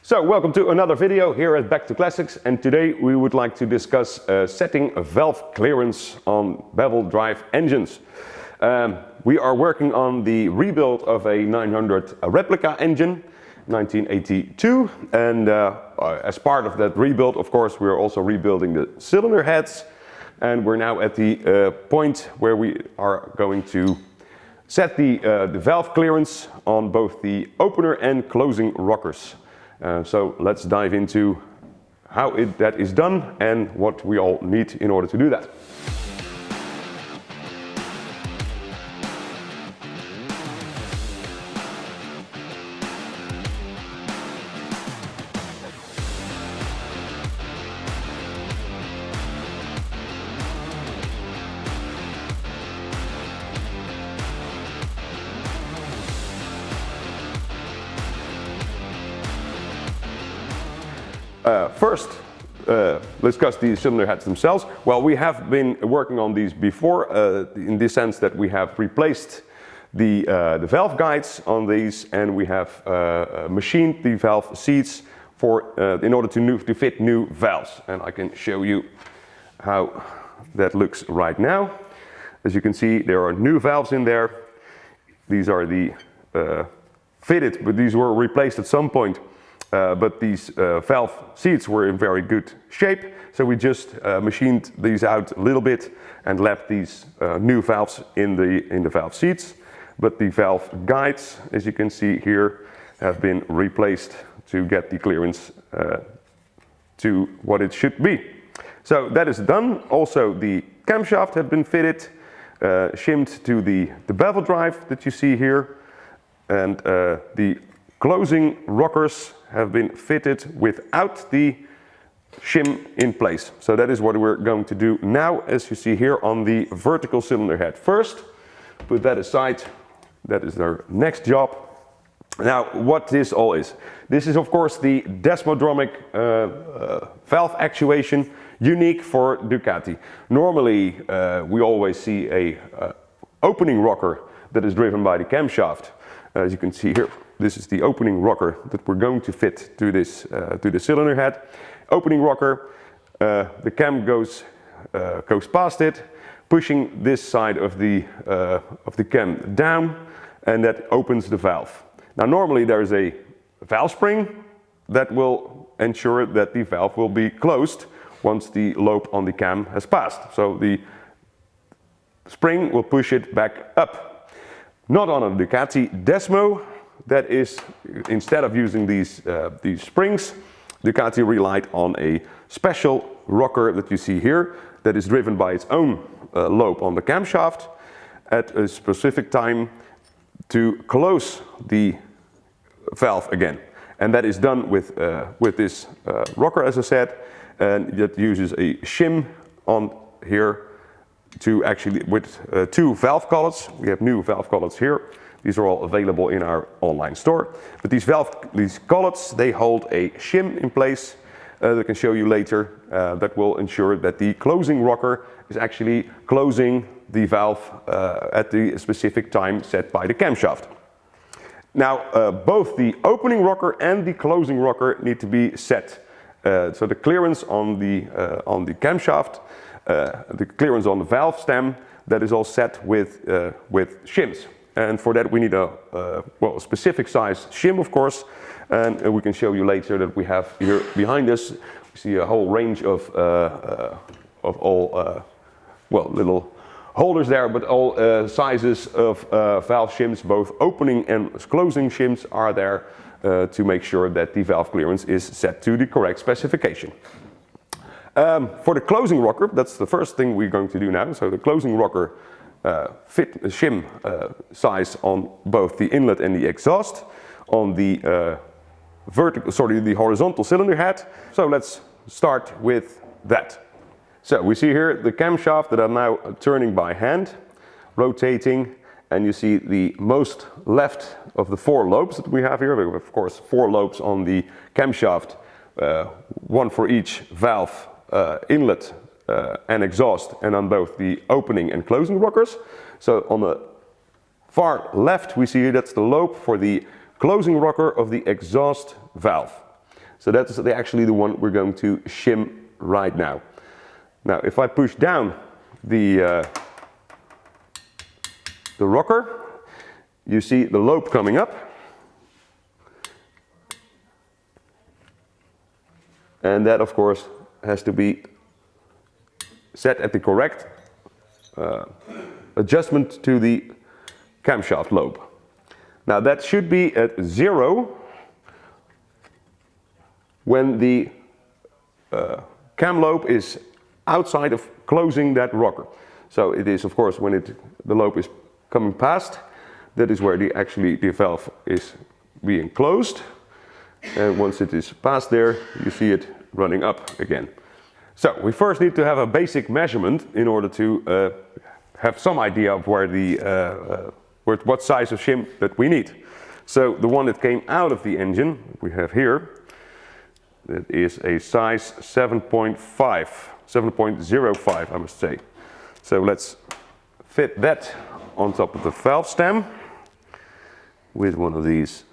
So, welcome to another video here at Back to Classics, and today we would like to discuss setting a valve clearance on bevel-drive engines. We are working on the rebuild of a 900 replica engine, 1982, and as part of that rebuild, of course, we are also rebuilding the cylinder heads, and we're now at the point where we are going to set the valve clearance on both the opener and closing rockers. So let's dive into how that is done and what we all need in order to do that. First, discuss the cylinder heads themselves. Well, we have been working on these before, in the sense that we have replaced the valve guides on these, and we have machined the valve seats in order to fit new valves. And I can show you how that looks right now. As you can see, there are new valves in there. These are the fitted, but these were replaced at some point. But these valve seats were in very good shape, so we just machined these out a little bit and left these new valves in the valve seats. But the valve guides, as you can see here, have been replaced to get the clearance to what it should be. So that is done. Also, the camshaft had been fitted, shimmed to the bevel drive that you see here, and the closing rockers have been fitted without the shim in place. So that is what we're going to do now, as you see here on the vertical cylinder head. First, put that aside. That is our next job. Now, what this all is. This is, of course, the Desmodromic valve actuation, unique for Ducati. Normally, we always see a opening rocker that is driven by the camshaft. As you can see here, this is the opening rocker that we're going to fit to this to the cylinder head. Opening rocker, the cam goes past it, pushing this side of the cam down, and that opens the valve. Now, normally there is a valve spring that will ensure that the valve will be closed once the lobe on the cam has passed. So the spring will push it back up. Not on a Ducati Desmo. That is, instead of using these springs, Ducati relied on a special rocker that you see here that is driven by its own lobe on the camshaft at a specific time to close the valve again. And that is done with this rocker, as I said, and that uses a shim on here to actually, with two valve collets. We have new valve collets here. These are all available in our online store. But these collets, they hold a shim in place that I can show you later, that will ensure that the closing rocker is actually closing the valve at the specific time set by the camshaft. Now, both the opening rocker and the closing rocker need to be set. So the clearance on the camshaft, the clearance on the valve stem, that is all set with shims. And for that we need a specific size shim, of course, and we can show you later that we have here behind us, we see a whole range of all little holders there, but all sizes of valve shims, both opening and closing shims, are there to make sure that the valve clearance is set to the correct specification. For the closing rocker, that's the first thing we're going to do now. So the closing rocker fit a shim size on both the inlet and the exhaust on the the horizontal cylinder head. So let's start with that. So we see here the camshaft that are now turning by hand, rotating, and you see the most left of the four lobes that we have here. We have, of course, four lobes on the camshaft, one for each valve, inlet, and exhaust, and on both the opening and closing rockers. So on the far left we see that's the lobe for the closing rocker of the exhaust valve. So that's actually the one we're going to shim right now. Now if I push down the rocker, you see the lobe coming up. And that of course has to be set at the correct adjustment to the camshaft lobe. Now that should be at 0 when the cam lobe is outside of closing that rocker. So it is of course when the lobe is coming past, that is where the valve is being closed. And once it is past there, you see it running up again. So we first need to have a basic measurement in order to have some idea of where what size of shim that we need. So the one that came out of the engine we have here, that is a size 7.05 I must say. So let's fit that on top of the valve stem with one of these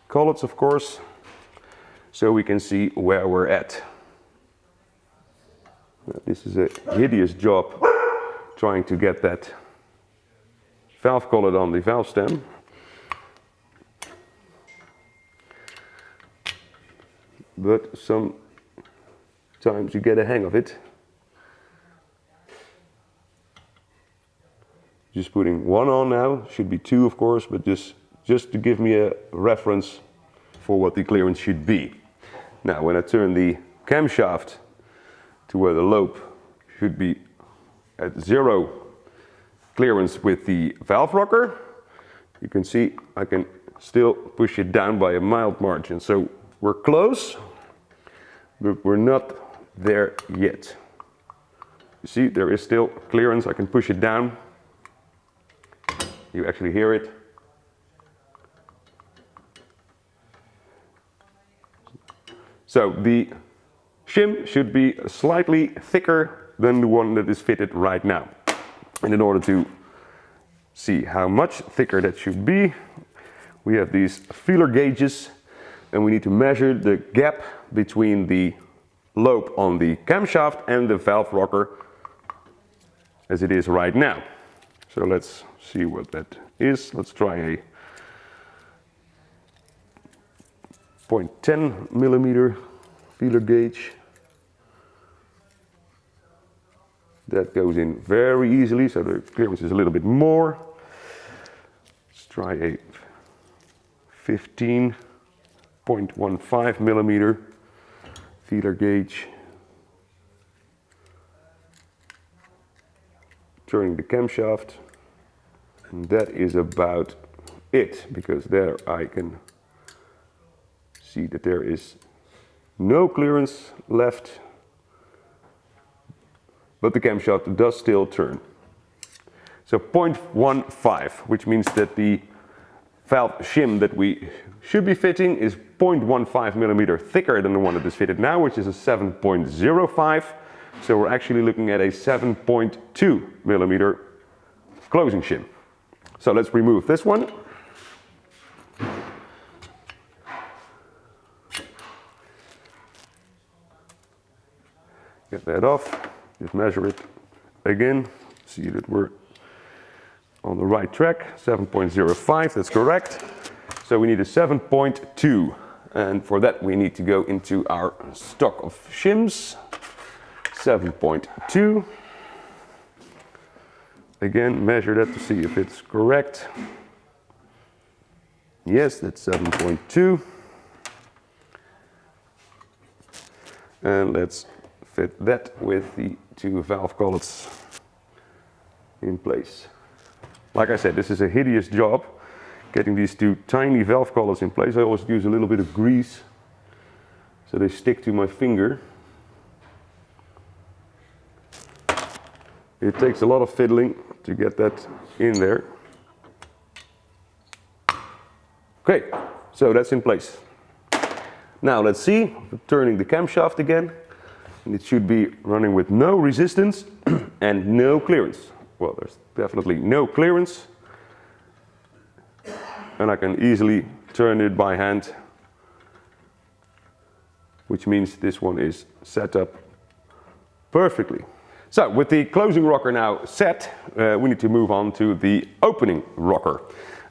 collets of course, so we can see where we're at. This is a hideous job trying to get that valve collet on the valve stem. But sometimes you get a hang of it. Just putting one on now, should be two of course, but just to give me a reference for what the clearance should be. Now when I turn the camshaft to where the lobe should be at 0 clearance with the valve rocker, you can see I can still push it down by a mild margin. So we're close, but we're not there yet. You see there is still clearance, I can push it down. You actually hear it. So the shim should be slightly thicker than the one that is fitted right now. And in order to see how much thicker that should be, we have these feeler gauges and we need to measure the gap between the lobe on the camshaft and the valve rocker as it is right now. So let's see what that is. Let's try a 0.10 millimeter feeler gauge. That goes in very easily, so the clearance is a little bit more. Let's try a 15.15 millimeter feeler gauge. Turning the camshaft, and that is about it, because there I can see that there is no clearance left, but the camshaft does still turn. So 0.15, which means that the valve shim that we should be fitting is 0.15 millimeter thicker than the one that is fitted now, which is a 7.05. So we're actually looking at a 7.2 millimeter closing shim. So let's remove this one. Get that off, just measure it again, see that we're on the right track. 7.05, that's correct. So we need a 7.2, and for that we need to go into our stock of shims. 7.2. Again, measure that to see if it's correct. Yes, that's 7.2. And let's fit that with the two valve collets in place. Like I said, this is a hideous job, getting these two tiny valve collets in place. I always use a little bit of grease so they stick to my finger. It takes a lot of fiddling to get that in there. Okay, so that's in place. Now let's see, turning the camshaft again, and it should be running with no resistance and no clearance. Well, there's definitely no clearance, and I can easily turn it by hand which means this one is set up perfectly. So with the closing rocker now set, we need to move on to the opening rocker.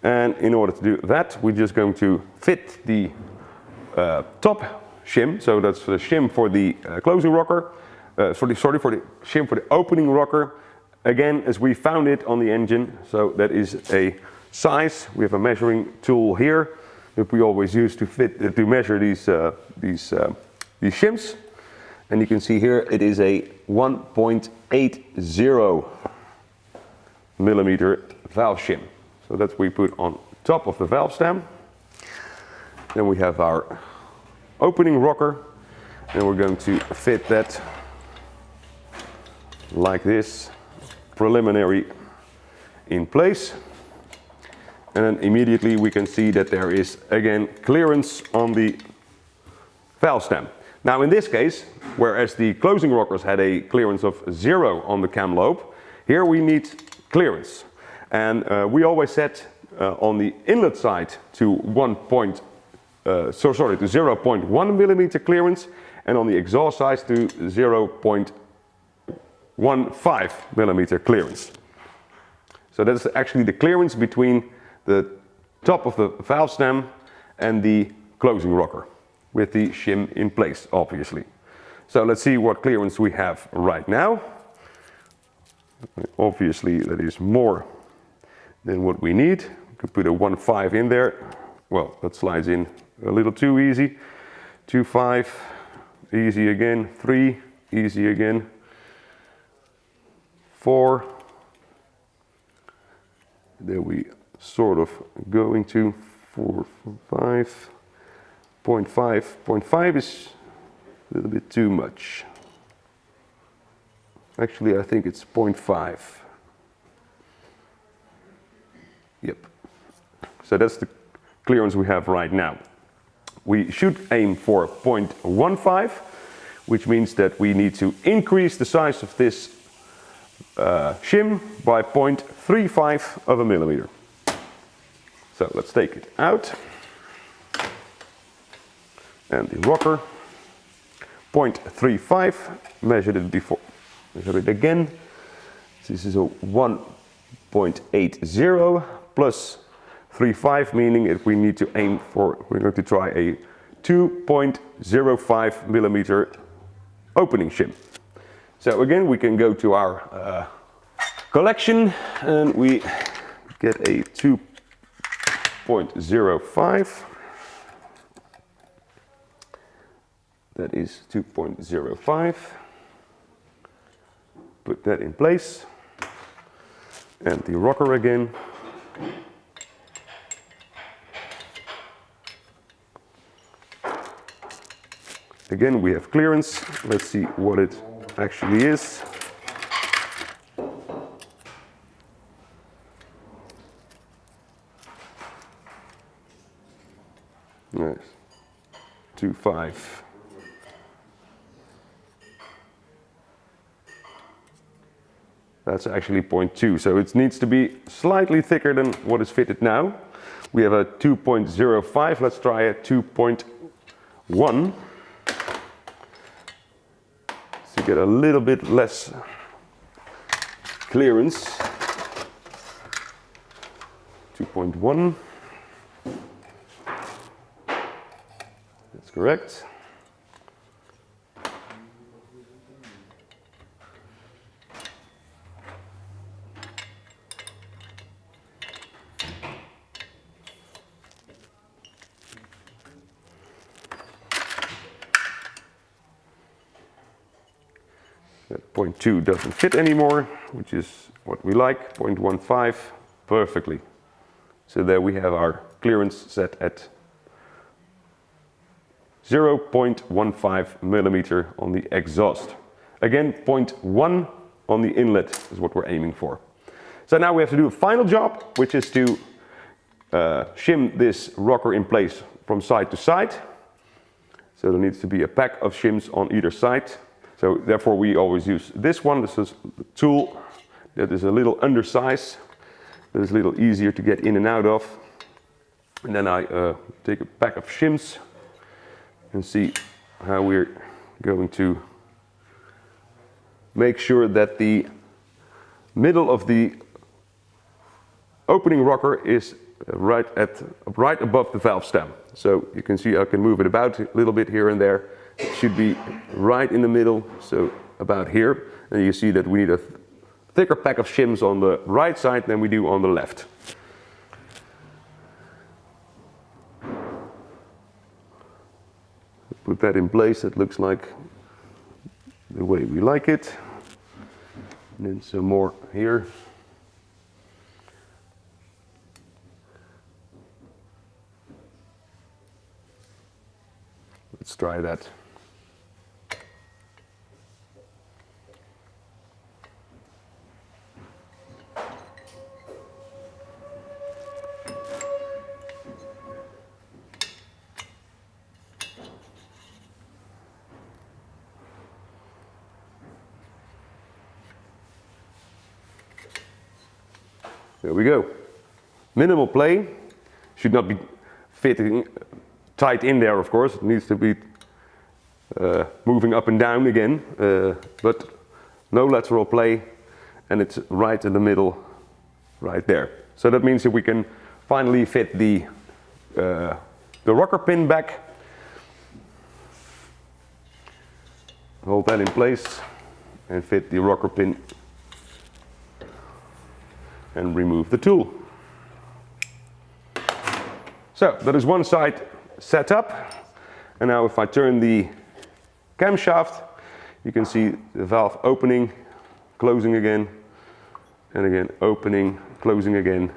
And in order to do that, we're just going to fit the top shim. So that's the shim for the closing rocker. For the shim for the opening rocker. Again, as we found it on the engine. So that is a size. We have a measuring tool here that we always use to fit to measure these shims. And you can see here it is a 1.80 millimeter valve shim. So that's what we put on top of the valve stem. Then we have our opening rocker, and we're going to fit that like this, preliminary in place. And then immediately we can see that there is again clearance on the valve stem. Now in this case, whereas the closing rockers had a clearance of 0 on the cam lobe, here we need clearance. And we always set on the inlet side to 0.1 millimeter clearance, and on the exhaust side to 0.15 millimeter clearance. So that's actually the clearance between the top of the valve stem and the closing rocker, with the shim in place, obviously. So let's see what clearance we have right now. Obviously that is more than what we need. We could put a 1.5 in there. Well, that slides in a little too easy. 2.5, easy again. 3, easy again. 4. There we sort of going to 4, 5. 0.5. 0.5 is a little bit too much. Actually, I think it's 0.5. Yep. So that's the clearance we have right now. We should aim for 0.15, which means that we need to increase the size of this shim by 0.35 of a millimeter. So let's take it out. And the rocker, 0.35, measured it before, measure it again. This is a 1.80 plus 3.5, meaning if we need to aim for, we're going to try a 2.05 millimeter opening shim. So again, we can go to our collection and we get a 2.05. That is 2.05. Put that in place. And the rocker again. Again, we have clearance. Let's see what it actually is. Nice. 2.5. That's actually 0.2, so it needs to be slightly thicker than what is fitted now. We have a 2.05, let's try a 2.1. So you get a little bit less clearance. 2.1. That's correct. That 0.2 doesn't fit anymore, which is what we like, 0.15, perfectly. So there we have our clearance set at 0.15 millimeter on the exhaust. Again, 0.1 on the inlet is what we're aiming for. So now we have to do a final job, which is to shim this rocker in place from side to side. So there needs to be a pack of shims on either side. So therefore we always use this one. This is a tool that is a little undersized. That is a little easier to get in and out of. And then I take a pack of shims and see how we're going to make sure that the middle of the opening rocker is right above the valve stem. So you can see I can move it about a little bit here and there. It should be right in the middle, so about here. And you see that we need a thicker pack of shims on the right side than we do on the left. Put that in place. It looks like the way we like it. And then some more here. Let's try that. There we go. Minimal play. Should not be fitting tight in there, of course. It needs to be moving up and down again, but no lateral play, and it's right in the middle, right there. So that means that we can finally fit the rocker pin back. Hold that in place and fit the rocker pin and remove the tool. So that is one side set up, and now if I turn the camshaft, you can see the valve opening, closing again, and again opening, closing again,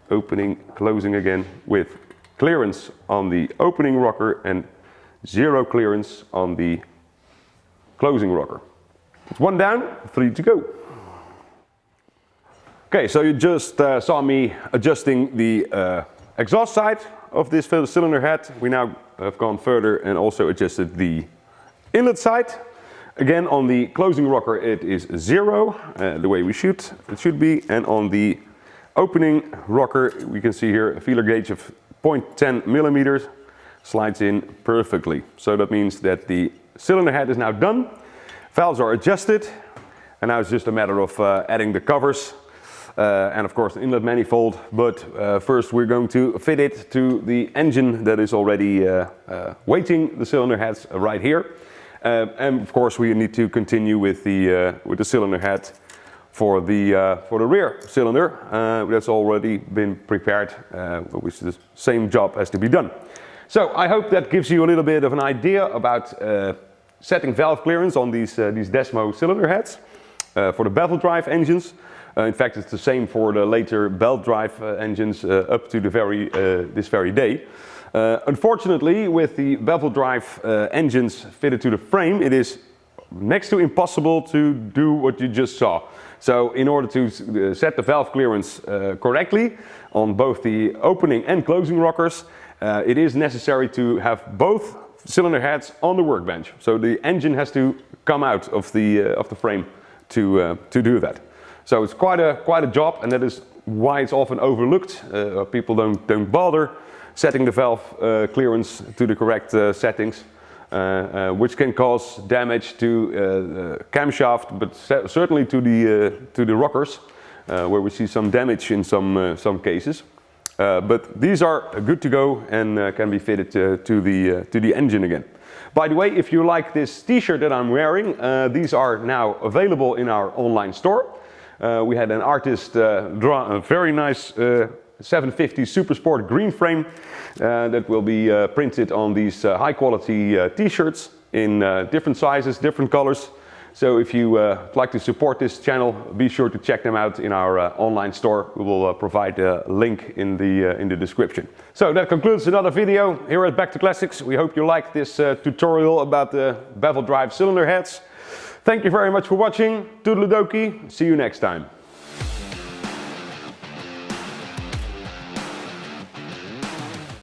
opening, closing again, with clearance on the opening rocker and zero clearance on the closing rocker. It's one down, 3 to go. Okay, so you just saw me adjusting the exhaust side of this cylinder head. We now have gone further and also adjusted the inlet side. Again, on the closing rocker it is 0, the way it should be, and on the opening rocker we can see here a feeler gauge of 0.10 millimeters slides in perfectly. So that means that the cylinder head is now done, valves are adjusted, and now it's just a matter of adding the covers. And of course the inlet manifold, but first we're going to fit it to the engine that is already waiting the cylinder heads right here. And of course we need to continue with the cylinder head for the rear cylinder. That's already been prepared, which is the same job has to be done. So I hope that gives you a little bit of an idea about setting valve clearance on these Desmo cylinder heads for the bevel-drive engines. In fact, it's the same for the later belt-drive engines up to this very day. Unfortunately, with the bevel-drive engines fitted to the frame, it is next to impossible to do what you just saw. So in order to set the valve clearance correctly on both the opening and closing rockers, it is necessary to have both cylinder heads on the workbench. So the engine has to come out of the frame to do that. So it's quite a job, and that is why it's often overlooked. People don't bother setting the valve clearance to the correct settings, which can cause damage to the camshaft, but certainly to the rockers, where we see some damage in some cases. But these are good to go and can be fitted to the engine again. By the way, if you like this t-shirt that I'm wearing, these are now available in our online store. We had an artist draw a very nice 750 Super Sport green frame that will be printed on these high quality t-shirts in different sizes, different colors. So if you like to support this channel, be sure to check them out in our online store. We will provide a link in the description. So that concludes another video here at Back to Classics. We hope you liked this tutorial about the bevel drive cylinder heads. Thank you very much for watching. Toodle-dokie. See you next time.